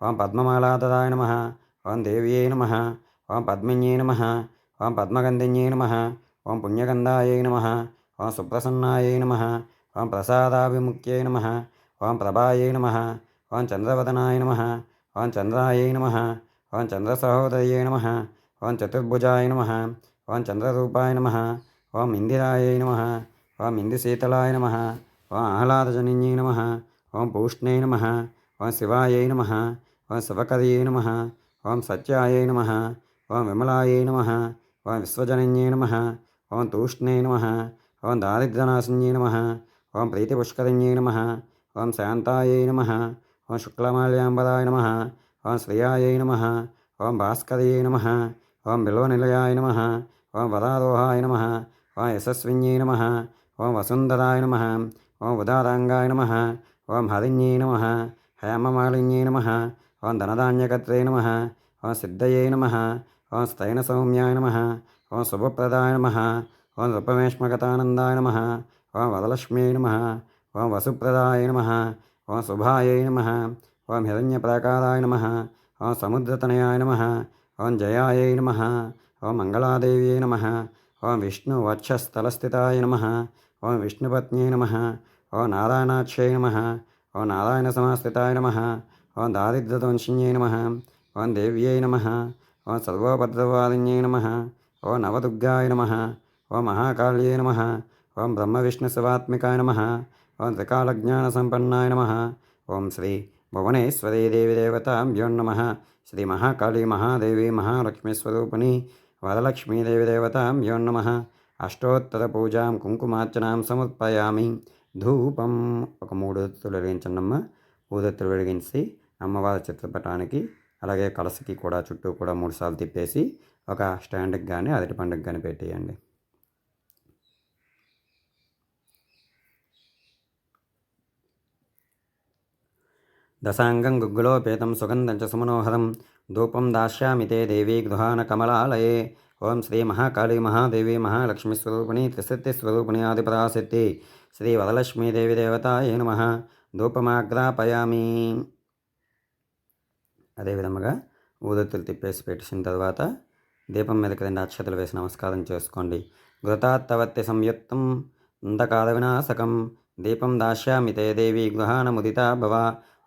[SPEAKER 1] ఓం పద్మమాలాధరాయ నమః. ఓం దేవ్యై నమః. ఓం పద్మిన్యై నమః. ఓం పద్మగంధిన్యై నమః. ఓం పుణ్యగంధాయై నమః. ఓం సుప్రసన్నాయై నమః. ఓం ప్రసాదాభిముఖ్యై నమః. ఓం ప్రభాయై నమః. ఓం చంద్రవదనాయ నమః. ఓం చంద్రాయై నమః. ఓం చంద్రసహోదర్యై నమః. ఓం చతుర్భుజాయ నమః. ఓం చంద్రరూపాయ నమః. ఓం ఇందిరాయై నమ. ఓం ఇందుశీతలాయ నమ. ఓం ఆహ్లాదజనిన్యై నమ. ఓం పూష్ణై నమ. ఓం శివాయై నమ. ఓం శుభకర్యై నమ. ఓం సత్యాయై నమ. ఓం విమలాయై నమ. ఓం విశ్వజనన్యై నమ. ఓం తూష్ణై నమ. ఓం దారిద్ర్యనాశిన్యై నమ. ఓం ప్రీతిపుష్కరిణ్యై నమ. ఓం శాంతాయై నమ. ఓం శుక్లమాల్యాంబరాయ నమ. ఓం శ్రియాయై నమ. ఓం భాస్కర్యై నమ. ఓం బిల్వనిలయాయ నమ. ఓం వరారోహాయ నమ. ఓం యశస్విన్యై నమ. ఓం వసుంధరాయ నమ. ఓం ఉదారాంగాయ నమ. ఓం హరిణ్యై నమ. హేమమాలిన్యై నమ. ఓం ధనధాన్యకర్త్రే నమ. ఓం సిద్ధయై నమ. ఓం స్థైనసౌమ్యాయ నమ. ఓం శుభప్రదాయ నమ. ఓం రూపమేష్మగతానందాయ నమ. ఓం వరలక్ష్మ్యై నమ. ఓం వసుప్రదాయ నమ. ఓం శుభాయై నమ. ఓం హిరణ్యప్రాకారాయ నమ. ఓం సముద్రతనయాయ నమ. ఓం జయాయై నమ. ఓం మంగళాదేవ్యై నమ. ఓం విష్ణువక్షస్థలస్థితాయ నమ. ఓం విష్ణుపత్న్యై నమ. ఓం నారాయణాక్షై నమ. ఓం నారాయణసమాస్థితాయ నమ. ఓం దారిద్ర్యధ్వంసిన్యై నమ. ఓం దేవ్యై నమ. ఓం సర్వోపద్రవాదిన్యై నమ. ఓం నవదుర్గాయ నమ. ఓం మహాకాళ్యై నమ. ఓం బ్రహ్మవిష్ణుశివాత్మికాయ నమ. ఓం త్రికాలజ్ఞానసంపన్నాయ నమ. ఓం శ్రీ భువనేశ్వరీ దేవి దేవతాభ్యో నమ. శ్రీ మహాకాళీ మహాదేవి మహాలక్ష్మీస్వరూపిణి వరలక్ష్మీదేవి దేవతాభ్యో నమ. అష్టోత్తర పూజాం కుంకుమార్చనాం సమర్పయామి. ధూపం ఒక 3 ఒత్తులు వెలిగించండమ్మ. ఊదొత్తులు వెలిగించి అమ్మవారి చిత్రపటానికి అలాగే కలసకి కూడా చుట్టూ కూడా 3 సార్లు తిప్పేసి ఒక స్టాండ్కి కానీ అరటి పండుగ కానీ పెట్టేయండి. దశాంగం గుగ్గులోపేతం సుగంధం చ సుమనోహరం ధూపం దాస్యామి తే దేవీ గృహాన కమలాలయే. ఓం శ్రీ మహాకాళీ మహాదేవి మహాలక్ష్మీస్వరూపిణి త్రిశక్తిస్వరూపిణి ఆదిపరాశక్తి శ్రీ వరలక్ష్మీదేవి దేవతాయే నమః. ధూపమాగ్రాపయామి. అదేవిధముగా ఊదొత్తులు తిప్పేసి పెట్టేసిన తర్వాత దీపం మీదకి 2 అక్షతలు వేసి నమస్కారం చేసుకోండి. ఘృతాత్తవత్తి సంయుక్తం అంధకార వినాశకం దీపం దాస్యామి తే దేవి గృహాన ముదితా భవ.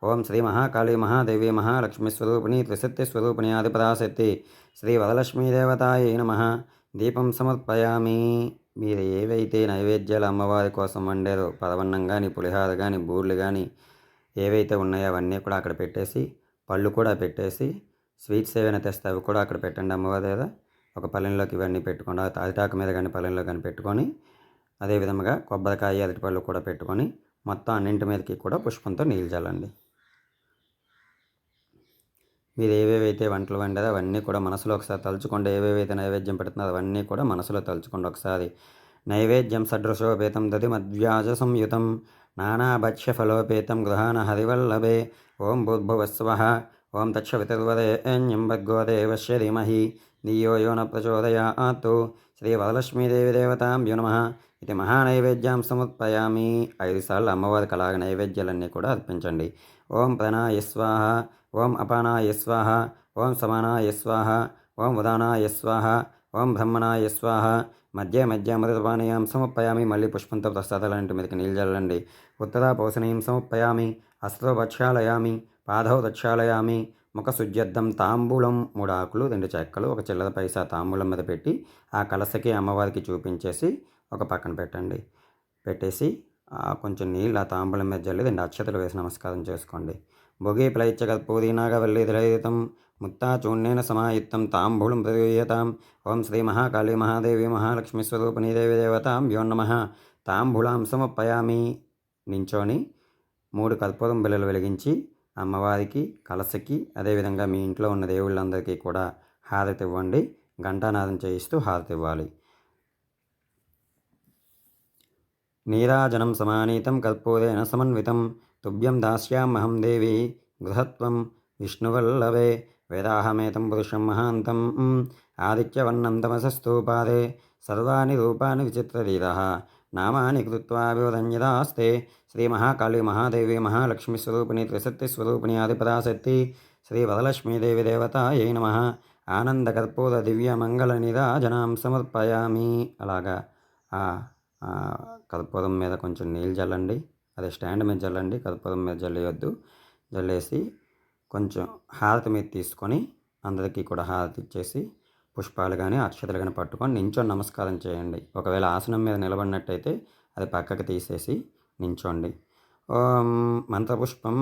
[SPEAKER 1] ఓం శ్రీ మహాకాళీ మహాదేవి మహాలక్ష్మీస్వరూపిణి త్రిశక్తిస్వరూపిణి ఆదిపరాశక్తి శ్రీ వరలక్ష్మీదేవతాయే నమః. దీపం సమర్పయామి. మీరు ఏవైతే నైవేద్యాలు అమ్మవారి కోసం వండారో పరవన్నం కానీ పులిహార కానీ బూర్లు కానీ ఏవైతే ఉన్నాయో అవన్నీ కూడా అక్కడ పెట్టేసి పళ్ళు కూడా పెట్టేసి స్వీట్స్ ఏవైనా తెస్తే అవి కూడా అక్కడ పెట్టండి అమ్మవారి దగ్గర. ఒక పళ్ళెంలోకి ఇవన్నీ పెట్టుకోండి. అరిటాకు మీద కానీ పళ్ళెంలో కానీ పెట్టుకొని అదేవిధంగా కొబ్బరికాయ అరటిపళ్ళు కూడా పెట్టుకొని మొత్తం అన్నింటి మీదకి కూడా పుష్పంతో నీళ్ళు చల్లండి. మీరు ఏవేవైతే వంటలు వండారో అవన్నీ కూడా మనసులో ఒకసారి తలుచుకోండి. ఏవేవైతే నైవేద్యం పెడుతున్నారో అవన్నీ కూడా మనసులో తలుచుకోండి ఒకసారి. నైవేద్యం సదృశోపేతం దధిమద్వ్యాజ సంయుతం నానాభక్ష్య ఫలోపేతం గృహాన హరివల్లభే. ఓం భూర్భువస్వః ఓం తత్సవితుర్వరేణ్యం భర్గో దేవస్య ధీమహి ధియో యో న ప్రచోదయాత్. శ్రీ వరలక్ష్మీదేవి దేవతాభ్యో నమః. ఇది మహానైవేద్యం సమర్పయామి. 5 సార్లు అమ్మవారికి అలాగ నైవేద్యాలన్నీ కూడా అర్పించండి. ఓం ప్రణాయ స్వాహ. ఓం అపానాయ స్వాహ. ఓం సమానాయ స్వాహ. ఓం ఉదానాయ స్వాహ. ఓం బ్రహ్మణాయ స్వాహ. మధ్య మధ్య అమృతపానీయం సమర్పయామి. మళ్ళీ పుష్పంతో ప్రసాదాలంటి మీదకి నీళ్ళు చల్లండి. ఉత్తరాపోసనీయం సమర్పయామి. హస్తో ప్రక్షాళయామి. పాదౌ ప్రక్షాళయామి. ముఖశుద్ధ్యర్థం తాంబూలం 3 ఆకులు 2 చెక్కలు 1 చిల్లర పైసా తాంబూలం మీద పెట్టి ఆ కలసకి అమ్మవారికి చూపించేసి ఒక పక్కన పెట్టండి. పెట్టేసి కొంచెం నీళ్ళు ఆ తాంబూలం మీద జల్లి 2 అక్షతలు వేసి నమస్కారం చేసుకోండి. భోగి ప్లైత్యకర్పూరీనాగవల్లీధరయుతం ముత్తాచూర్ణేన సమాయుక్తం తాంబూలం ప్రదీయతాం. ఓం శ్రీ మహాకాళీ మహాదేవి మహాలక్ష్మీస్వరూపిణీ దేవి దేవతాభ్యో నమః. తాంబూలాం సమర్పయామి. నించోని 3 కర్పూరం బిళ్ళలు వెలిగించి అమ్మవారికి కలసకి అదేవిధంగా మీ ఇంట్లో ఉన్న దేవుళ్ళందరికీ కూడా హారతి ఇవ్వండి. ఘంటానాదం చేయిస్తూ హారతి ఇవ్వాలి. నీరాజనం సమానీతం కర్పూరేణ సమన్వితం తుభ్యం దాస్యామహం దేవి గృహత్వం విష్ణువల్లభే. వేదాహమేతం పురుషం మహాంతం ఆదిత్యవర్ణం తమసస్తూపాదే సర్వాణి రూపాని విచిత్రరీరః నామాని కృత్వా వివదన్యదాస్తే. శ్రీ మహాకాళీ మహాదేవి మహాలక్ష్మీస్వరూపిణి త్రిశక్తిస్వరూపిణి ఆదిపరాశక్తి శ్రీ వరలక్ష్మీదేవి దేవతాయై నమః. ఆనందకర్పూర దివ్య మంగళ నీరాజనాం సమర్పయామి. అలాగా కర్పూరం మీద కొంచెం నీళ్ళు చల్లండి. అదే స్టాండ్ మీద చల్లండి. కర్పూరం మీద జల్లేయొద్దు. జల్లేసి కొంచెం హారతి మీద తీసుకొని అందరికీ కూడా హారతి ఇచ్చేసి పుష్పాలు కానీ అక్షతలు కానీ పట్టుకొని నించొని నమస్కారం చేయండి. ఒకవేళ ఆసనం మీద నిలబడినట్టయితే అది పక్కకు తీసేసి నించోండి. ఓం మంత్రపుష్పం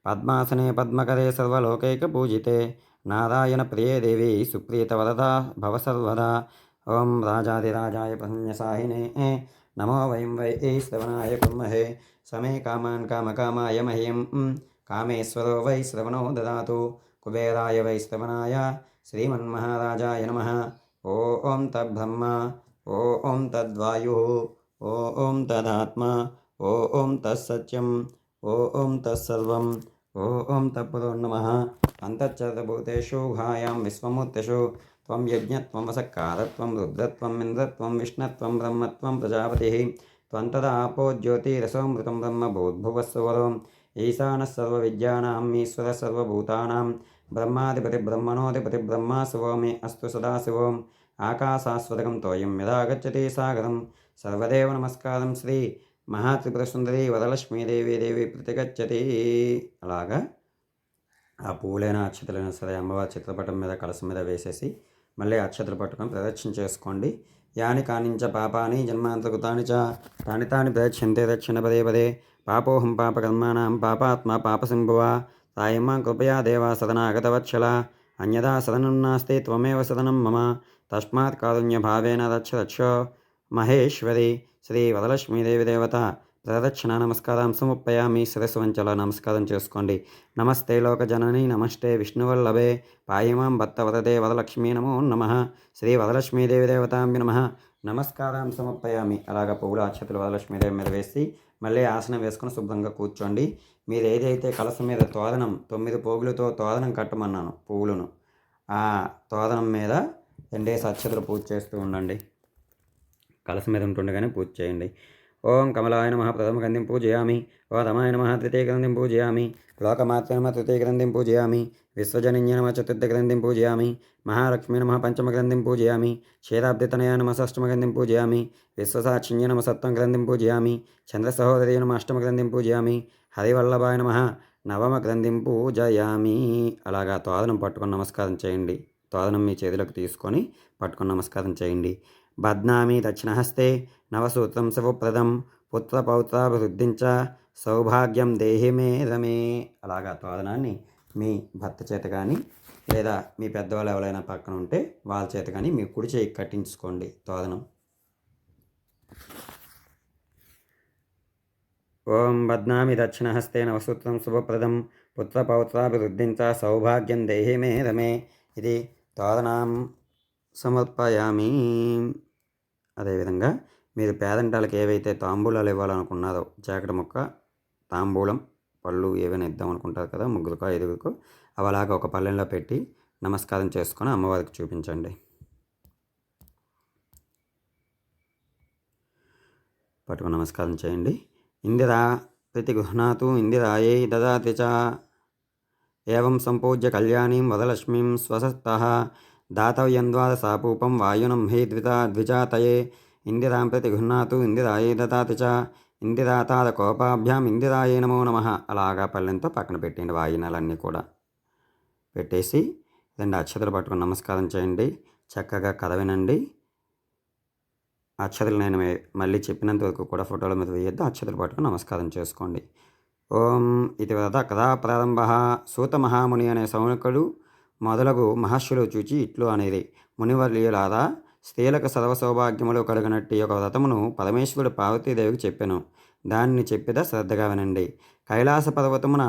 [SPEAKER 1] పద్మాసనే పద్మకరే సర్వలోకైక పూజితే నారాయణ ప్రియే దేవి సుప్రీత వరదా భవ సర్వదా. ఓం రాజాదిరాజాయ ప్రసన్నసాహినే నమో వయం వై శ్రవణాయ కుర్మహే సమే కామాన్ కామకామాయ మహ్యం కామేశ్వరో వై శ్రవణో దదాతు కుబేరాయ వై శ్రవణాయ శ్రీమన్మహారాజాయ నమః. ఓం తద్బ్రహ్మ ఓం తద్వాయు ఓం తదాత్మ ఓం తత్సత్యం ఓం తత్సర్వం ఓం తత్పురోర్నమః. అంతఃచరభూతేషు గుహాయాం విశ్వమూర్తిషు త్వం యజ్ఞత్వమసక్కారత్వం రుద్రత్వం ఇంద్రత్వం విష్ణత్వం బ్రహ్మత్వం ప్రజాపతి త్వం తదాపో జ్యోతిరసోమృతం బ్రహ్మ భూద్భువస్సువరం ఈశానः సర్వవిద్యానాం ఈశ్వరः సర్వభూతానాం బ్రహ్మాధిపతి బ్రహ్మణోధిపతి బ్రహ్మా శివో మే అస్తు సదాశివోం. ఆకాశాస్వదకం తోయం యదా గచ్చతి సాగరం సర్వదేవ నమస్కారం శ్రీ మహాత్రిపుర సుందరి వరలక్ష్మీదేవి దేవి ప్రతిగచ్చతి. అలాగా ఆ పూలైన అక్షతలైనా సరే అమ్మవారి చిత్రపటం మీద కలసం మీద వేసేసి మళ్ళీ అక్షతలు పట్టుకొని ప్రదక్షిణ చేసుకోండి. యాని కానించ పాపాని జన్మాంతకృతాని చ తాని తాని ప్రదక్షింతే దక్షిణ పదే పదే పాపోహం పాపకర్మాణం పాపాత్మ పాపసింభువ తాయమ్మాం కృపయా దేవా సదనాగతవత్సల అన్యదా సదనం నాస్తి త్వమేవ సదనం మమ తస్మాత్ కారుణ్యభావేన రక్ష రక్ష మహేశ్వరి శ్రీ వరలక్ష్మీదేవి దేవత. ప్రదక్షిణ నమస్కారం సముప్పయామి. శిరస్సు వంచల నమస్కారం చేసుకోండి. నమస్తే లోకజనని నమస్తే విష్ణువల్లభే పాయమాం భక్త వరదే వరలక్ష్మీ నమో నమః. శ్రీ వరలక్ష్మీదేవి దేవతాంబి నమః. నమస్కారం సమర్పయామి. అలాగ పువ్వుల అక్షతలు వరలక్ష్మీదేవి మీద వేసి మళ్ళీ ఆసనం వేసుకుని శుభ్రంగా కూర్చోండి. మీరు ఏదైతే కలసం మీద తోరణం 9 పోగులతో తోరణం కట్టమన్నాను పువ్వులను, ఆ తోరణం మీద ఎండేసి అక్షతలు పూజ చేస్తూ ఉండండి. కలసం మీద ఉంటుండగానే పూజ చేయండి. ఓం కమలాయ నమః ప్రథమ గ్రంథిం పూజయామి. ఓ రమాయ నమః తృతీయ గ్రంథిం పూజయామి. లోకమాత్రే నమః తృతీయ గ్రంథిం పూజయామి. విశ్వజనన్య నమః చతుర్థ గ్రంథిం పూజయామి. మహాలక్ష్మీ నమః పంచమ గ్రంథిం పూజయామి. క్షీరాబ్దితనయ నమః షష్ఠమ గ్రంథిం పూజయామి. విశ్వసాక్షిణ్య నమః సప్తమ గ్రంథిం పూజయామి. చంద్రసహోదరీ నమః అష్టమ గ్రంథిం పూజయామి. హరివల్లభాయ నమః నవమ గ్రంథిం పూజయామి. అలాగా తోరణం పట్టుకొని నమస్కారం చేయండి. తోరణం మీ చేతులకు తీసుకొని పట్టుకొని నమస్కారం చేయండి. బధ్నామి దక్షిణహస్తే నవసూత్రం శుభప్రదం పుత్రపౌత్రాభివృద్ధించ సౌభాగ్యం దేహి మే రమే. అలాగా తోరణాన్ని మీ భర్త చేత కానీ లేదా మీ పెద్దవాళ్ళు ఎవరైనా పక్కన ఉంటే వాళ్ళ చేత కానీ మీ కుడి చేయి కట్టించుకోండి తోరణం. ఓం బధ్నామి దక్షిణహస్తే నవసూత్రం శుభప్రదం పుత్రపౌత్రాభివృద్ధించ సౌభాగ్యం దేహి మే రమే. ఇది తోరణం సమర్పయామి. అదేవిధంగా మీరు పేదంటాలకు ఏవైతే తాంబూలాలు ఇవ్వాలనుకున్నారో జాకెట్ ముక్క, తాంబూలం, పళ్ళు ఏవైనా ఇద్దాం అనుకుంటారు కదా, 3కో 5కో అవి అలాగా ఒక పళ్ళెంలో పెట్టి నమస్కారం చేసుకొని అమ్మవారికి చూపించండి. పట్టుకుని నమస్కారం చేయండి. ఇందిరా ప్రతిగృహ్ణాతు ఇందిరాయై దదాతి చ ఏవం సంపూజ్య కళ్యాణీం వరలక్ష్మీం స్వసత్తః దాతవ్యం ద్వాదశాపూపం వాయునం హే ద్విజాతయే ఇందిరాం ప్రతిగృహ్ణాతు ఇందిరాయై దదాతి చ ఇందిరాతార కోపాభ్యాం ఇందిరాయే నమో నమః. అలాగా పళ్ళెంతో పక్కన పెట్టండి. వాయినాలన్నీ కూడా పెట్టేసి 2 అక్షతలు పట్టుకుని నమస్కారం చేయండి. చక్కగా కథ వినండి. అక్షతలు నేను మళ్ళీ చెప్పినంత వరకు కూడా ఫోటోల మీద వేయొద్దు. అక్షతలు పట్టుకుని నమస్కారం చేసుకోండి. ఓం ఇది వద కథా ప్రారంభ. సూత మహాముని అనే సౌనకుడు మొదలగు మహర్షులు చూచి ఇట్లు అనేది: మునివర్యులారా, స్త్రీలకు సర్వ సౌభాగ్యములు కలిగినట్టు ఒక వ్రతమును పరమేశ్వరుడు పార్వతీదేవికి చెప్పెను. దానిని చెప్పిద శ్రద్ధగా వినండి. కైలాస పర్వతమున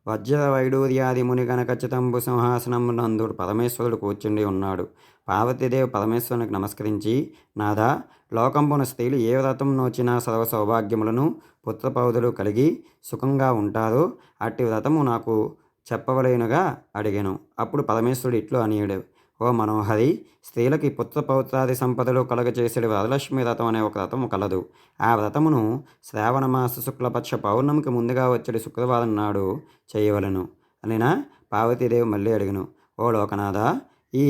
[SPEAKER 1] వజ్ర వైడూర్యాది ముని కనకచితంబు సింహాసనమునందు పరమేశ్వరుడు కూర్చుండి ఉన్నాడు. పార్వతీదేవి పరమేశ్వరునికి నమస్కరించి, నాథా, లోకంపున స్త్రీలు ఏ వ్రతం నోచినా సర్వ సౌభాగ్యములను పుత్రపౌదులు కలిగి సుఖంగా ఉంటారు. అట్టి వ్రతము నాకు చెప్పవలేనుగా అడిగాను. అప్పుడు పరమేశ్వరుడు ఇట్లు అనియుడు: ఓ మనోహరి, స్త్రీలకి పుత్రపౌత్రాది సంపదలు కలగచేసేడు వరలక్ష్మి వ్రతం అనే ఒక వ్రతము కలదు. ఆ వ్రతమును శ్రావణమాస శుక్లపక్ష పౌర్ణమికి ముందుగా వచ్చేది శుక్రవారం నాడు చేయవలను అనినా పార్వతీదేవి మళ్ళీ అడిగను: ఓ లోకనాథ, ఈ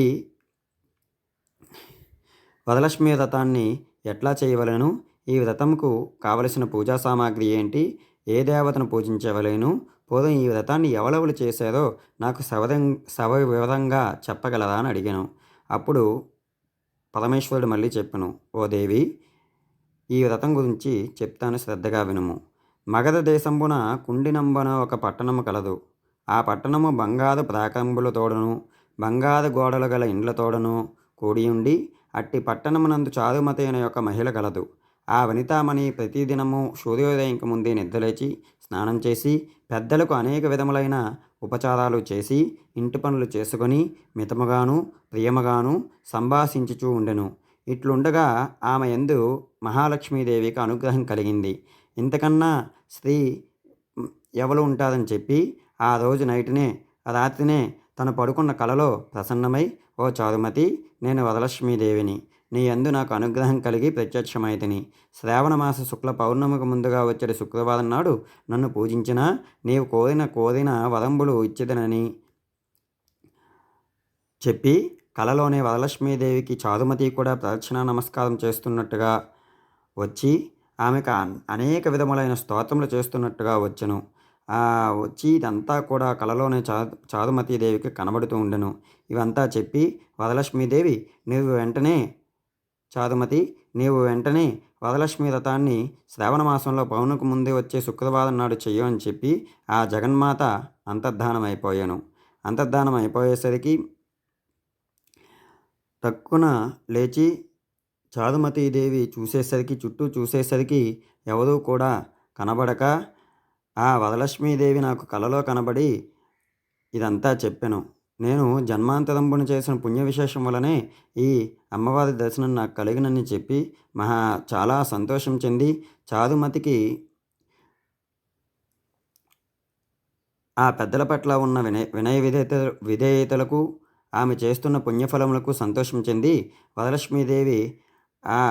[SPEAKER 1] వరలక్ష్మి వ్రతాన్ని ఎట్లా చేయవలను? ఈ వ్రతముకు కావలసిన పూజా సామాగ్రి ఏంటి? ఏ దేవతను పూజించవలేను? పూర్వం ఈ వ్రతాన్ని ఎవరెవరు చేశారో నాకు సవివరంగా చెప్పగలరా అని అడిగాను. అప్పుడు పరమేశ్వరుడు మళ్ళీ చెప్పెను, ఓ దేవి, ఈ వ్రతం గురించి చెప్తాను, శ్రద్ధగా వినుము. మగధ దేశంబున కుండినంబన ఒక పట్టణము కలదు. ఆ పట్టణము బంగారు ప్రాకంబులతోడను బంగారు గోడలు గల ఇండ్లతోడను కూడియుండి అట్టి పట్టణమునందు చారుమతి అనే ఒక మహిళ కలదు. ఆ వనితామణి ప్రతిదినము సూర్యోదయంకి ముందే నిద్రలేచి స్నానం చేసి పెద్దలకు అనేక విధములైన ఉపచారాలు చేసి ఇంటి పనులు చేసుకొని మితముగాను ప్రియముగాను సంభాషించుచూ ఉండెను. ఇట్లుండగా ఆమె యందు మహాలక్ష్మీదేవికి అనుగ్రహం కలిగింది. ఇంతకన్నా స్త్రీ ఎవరు ఉంటారని చెప్పి ఆ రోజు రాత్రినే తను పడుకున్న కలలో ప్రసన్నమై, ఓ చారుమతి, నేను వరలక్ష్మీదేవిని. నీ యందు నాకు అనుగ్రహం కలిగి ప్రత్యక్షమైతిని. శ్రావణమాస శుక్ల పౌర్ణమికి ముందుగా వచ్చే శుక్రవారం నాడు నన్ను పూజించినా నీవు కోరిన వరంబులు ఇచ్చేదనని చెప్పి కలలోనే వరలక్ష్మీదేవికి చారుమతి కూడా ప్రదక్షిణ నమస్కారం చేస్తున్నట్టుగా వచ్చి ఆమెకు అనేక విధములైన స్తోత్రములు చేస్తున్నట్టుగా వచ్చెను. వచ్చి ఇదంతా కూడా కలలోనే చారుమతీదేవికి కనబడుతూ ఉండెను. ఇవంతా చెప్పి వరలక్ష్మీదేవి, నీవు వెంటనే వరలక్ష్మీ వ్రతాన్ని శ్రావణ మాసంలో పౌర్ణమికి ముందే వచ్చే శుక్రవారం నాడు చెయ్యు అని చెప్పి ఆ జగన్మాత అంతర్ధానం అయిపోయేసరికి టక్కున లేచి చారుమతీదేవి చుట్టూ చూసేసరికి ఎవరూ కూడా కనబడక ఆ వరలక్ష్మీదేవి నాకు కలలో కనబడి ఇదంతా చెప్పెను. నేను జన్మాంతరంబున చేసిన పుణ్య విశేషం వలనే ఈ అమ్మవారి దర్శనం నాకు కలిగినని చెప్పి చాలా సంతోషం చెంది చారుమతికి ఆ పెద్దల పట్ల ఉన్న వినయ విధేయతలకు ఆమె చేస్తున్న పుణ్యఫలములకు సంతోషం చెంది వరలక్ష్మీదేవి ఆ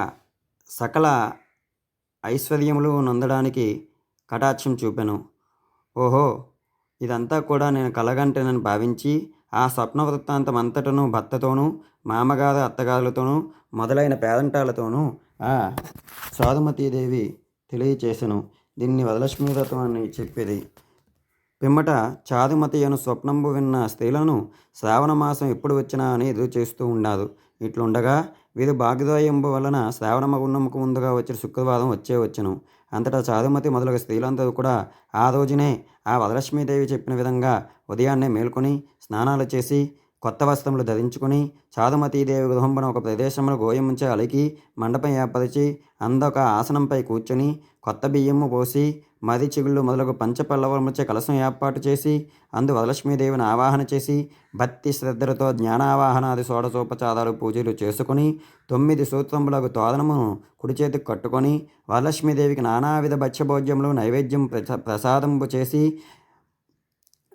[SPEAKER 1] సకల ఐశ్వర్యములు నొందడానికి కటాక్షం చూపెను. ఓహో, ఇదంతా కూడా నేను కలగంటేనని భావించి ఆ స్వప్న వృత్తాంతం అంతటను భర్తతోనూ మామగారు అత్తగారులతోనూ మొదలైన పేరంటాలతోనూ ఆ చారుమతీదేవి తెలియచేసెను. దీన్ని వరలక్ష్మీ వ్రతం అని చెప్పేది. పిమ్మట చారుమతి అను స్వప్నంబు విన్న స్త్రీలను శ్రావణ మాసం ఎప్పుడు వచ్చినా అని ఎదురు చేస్తూ ఉన్నారు. ఇట్లుండగా వీరు భాగ్యోదయంబు వలన శ్రావణ పౌర్ణమికి ముందుగా వచ్చిన శుక్రవారం వచ్చెను. అంతటా చారుమతి మొదలగు స్త్రీలందరూ కూడా ఆ రోజునే ఆ వరలక్ష్మీదేవి చెప్పిన విధంగా ఉదయాన్నే మేల్కొని స్నానాలు చేసి కొత్త వస్త్రములు ధరించుకుని చారుమతీదేవి గృహంబున ఒక ప్రదేశంలో గోయముంచే అలికి మండపం ఏర్పరిచి అందొక ఆసనంపై కూర్చొని కొత్త బియ్యము పోసి మది చిగుళ్ళు మొదలగు పంచపల్లవముచే కలశం ఏర్పాటు చేసి అందు వరలక్ష్మీదేవిని ఆవాహన చేసి భక్తి శ్రద్ధలతో జ్ఞానావాహనాది షోడశోపచారాలు పూజలు చేసుకుని 9 సూత్రములకు తోరణమును కుడి చేతికి కట్టుకొని వరలక్ష్మీదేవికి నానావిధ భక్ష్యభోజ్యములు నైవేద్యం ప్రసాదంబు చేసి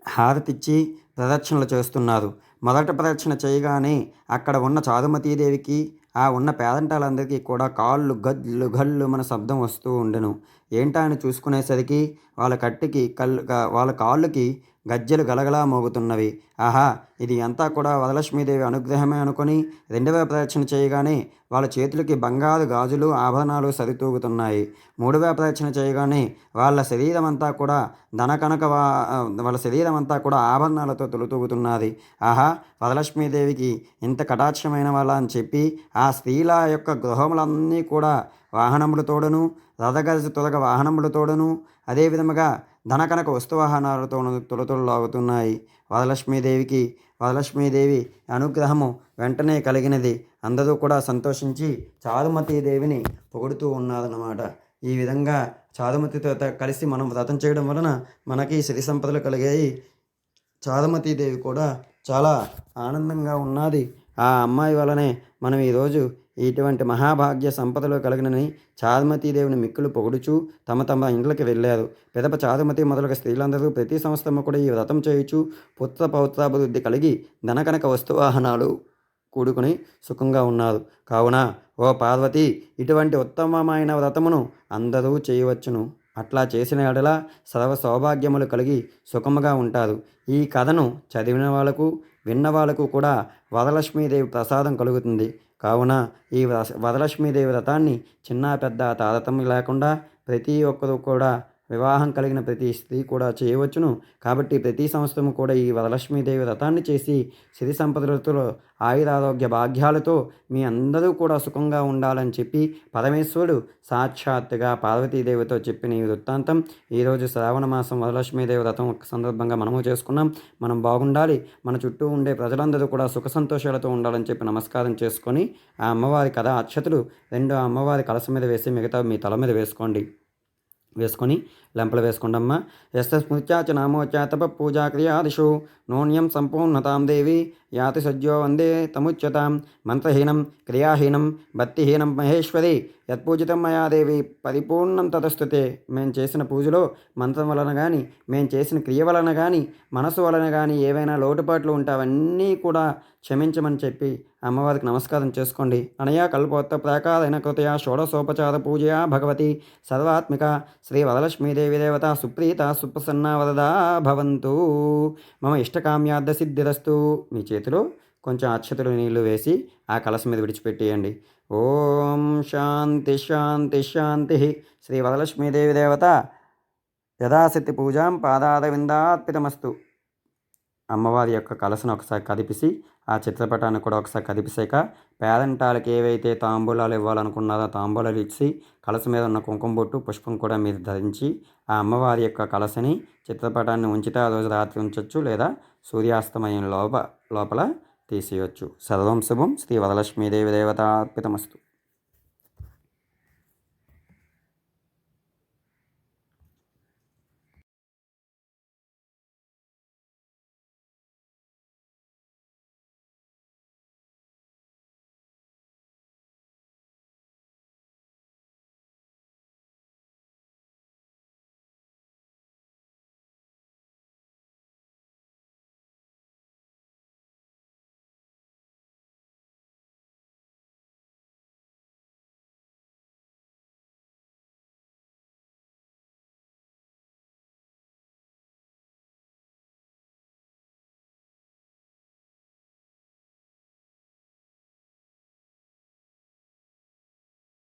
[SPEAKER 1] హారతిచ్చి ప్రదక్షిణలు చేస్తున్నారు. మొదట ప్రదక్షిణ చేయగానే అక్కడ ఉన్న చారుమతీదేవికి ఆ ఉన్న పేదంటాలందరికీ కూడా కాళ్ళు గల్లు మన శబ్దం వస్తూ ఉండెను. ఏంటా అని చూసుకునేసరికి వాళ్ళ కాళ్ళకి గజ్జెలు గలగలా మోగుతున్నవి. ఆహా, ఇది అంతా కూడా వరలక్ష్మీదేవి అనుగ్రహమే అనుకొని 2వ ప్రదక్షిణ చేయగానే వాళ్ళ చేతులకి బంగారు గాజులు ఆభరణాలు సరితూగుతున్నాయి. 3వ ప్రదక్షిణ చేయగానే వాళ్ళ శరీరం అంతా కూడా ఆభరణాలతో తొలుతూగుతున్నది. ఆహా, వరలక్ష్మీదేవికి ఇంత కటాక్షమైన వాళ్ళ అని చెప్పి ఆ స్త్రీల యొక్క గృహములన్నీ కూడా వాహనములతోడను రథగజ తురగ వాహనములతోడను అదేవిధముగా ధనకనక వస్తువాహనాలతోనూ తులతులాగుతున్నాయి. వరలక్ష్మీదేవి అనుగ్రహము వెంటనే కలిగినది. అందరూ కూడా సంతోషించి చారుమతీదేవిని పొగుడుతూ ఉన్నారన్నమాట. ఈ విధంగా చారుమతితో కలిసి మనం వ్రతం చేయడం వలన మనకి సిరి సంపదలు కలిగాయి. చారుమతీదేవి కూడా చాలా ఆనందంగా ఉన్నది. ఆ అమ్మాయి వలనే మనం ఈరోజు ఇటువంటి మహాభాగ్య సంపదలు కలిగినని చారుమతీదేవిని మిక్కులు పొగుడుచు తమ ఇండ్లకి వెళ్ళారు. పిదప చారుమతి మొదలగు స్త్రీలందరూ ప్రతి సంవత్సరము కూడా ఈ వ్రతం చేయుచు పుత్ర పౌత్రాభివృద్ధి కలిగి ధనకనక వస్తువాహనాలు కూడుకుని సుఖంగా ఉన్నారు. కావున ఓ పార్వతి, ఇటువంటి ఉత్తమమైన వ్రతమును అందరూ చేయవచ్చును. అట్లా చేసిన ఎడల సర్వ సౌభాగ్యములు కలిగి సుఖముగా ఉంటారు. ఈ కథను చదివిన వాళ్ళకు విన్న వాళ్ళకు కూడా వరలక్ష్మీదేవి ప్రసాదం కలుగుతుంది. కావున ఈ వరలక్ష్మీదేవి వ్రతాన్ని చిన్న పెద్ద తారతమ్యం లేకుండా ప్రతి ఒక్కరూ కూడా వివాహం కలిగిన ప్రతి స్త్రీ కూడా చేయవచ్చును. కాబట్టి ప్రతి సంవత్సరం కూడా ఈ వరలక్ష్మీదేవి వ్రతాన్ని చేసి సిరి సంపదలతో ఆయురారోగ్య భాగ్యాలతో మీ అందరూ కూడా సుఖంగా ఉండాలని చెప్పి పరమేశ్వరుడు సాక్షాత్తుగా పార్వతీదేవితో చెప్పిన ఈ వృత్తాంతం ఈరోజు శ్రావణ మాసం వరలక్ష్మీదేవి వ్రతం సందర్భంగా మనము చేసుకున్నాం. మనం బాగుండాలి, మన చుట్టూ ఉండే ప్రజలందరూ కూడా సుఖ సంతోషాలతో ఉండాలని చెప్పి నమస్కారం చేసుకొని ఆ అమ్మవారి కథ అక్షతలు 2 అమ్మవారి కలస మీద వేసి మిగతా మీ తల మీద వేసుకొని లెంపలు వేసుకోండమ్మా. యస్య స్మృత్యా చ నామోచ తప పూజా క్రియాదిషు నూన్యం సంపూర్ణతాం దేవి యాతి సజ్జో వందే తముచ్యతాం. మంత్రహీనం క్రియాహీనం భక్తిహీనం మహేశ్వరి యత్పూజితం మయా దేవి పరిపూర్ణం తతస్తుతే. మేము చేసిన పూజలో మంత్రం వలన కానీ మేము చేసిన క్రియ వలన కానీ మనసు వలన కానీ ఏవైనా లోటుపాట్లు ఉంటే అవన్నీ కూడా క్షమించమని చెప్పి అమ్మవారికి నమస్కారం చేసుకోండి. అనయా కల్పోత్త ప్రాకారైన కృతయా షోడశోపచార పూజయా భగవతి సర్వాత్మిక శ్రీ వరలక్ష్మీదేవి దేవత సుప్రీత సుప్రసన్నా వరదా భవంతు. మమ ఇష్టకామ్యార్థ సిద్ధిరస్తు. మీ చేతిలో కొంచెం అక్షతలు నీళ్లు వేసి ఆ కలశం మీద విడిచిపెట్టేయండి. ఓం శాంతి శాంతి శాంతి. శ్రీ వరలక్ష్మీదేవి దేవత యథాశక్తి పూజాం పాదారవిందార్పితమస్తు. అమ్మవారి యొక్క కలశను ఒకసారి కదిపిసి ఆ చిత్రపటాన్ని కూడా ఒకసారి కదిపిసాక పేదంటాలకి ఏవైతే తాంబూలాలు ఇవ్వాలనుకున్నారో తాంబూలాలు ఇచ్చి కలశ మీద ఉన్న కుంకుమ బొట్టు పుష్పం కూడా మీరు ధరించి ఆ అమ్మవారి యొక్క కలశని చిత్రపటాన్ని ఉంచితే ఆ రోజు రాత్రి ఉంచవచ్చు, లేదా సూర్యాస్తమయం లోపల తీసేయచ్చు. సర్వం శుభం. శ్రీ వరలక్ష్మీదేవి దేవతార్పితమస్తు.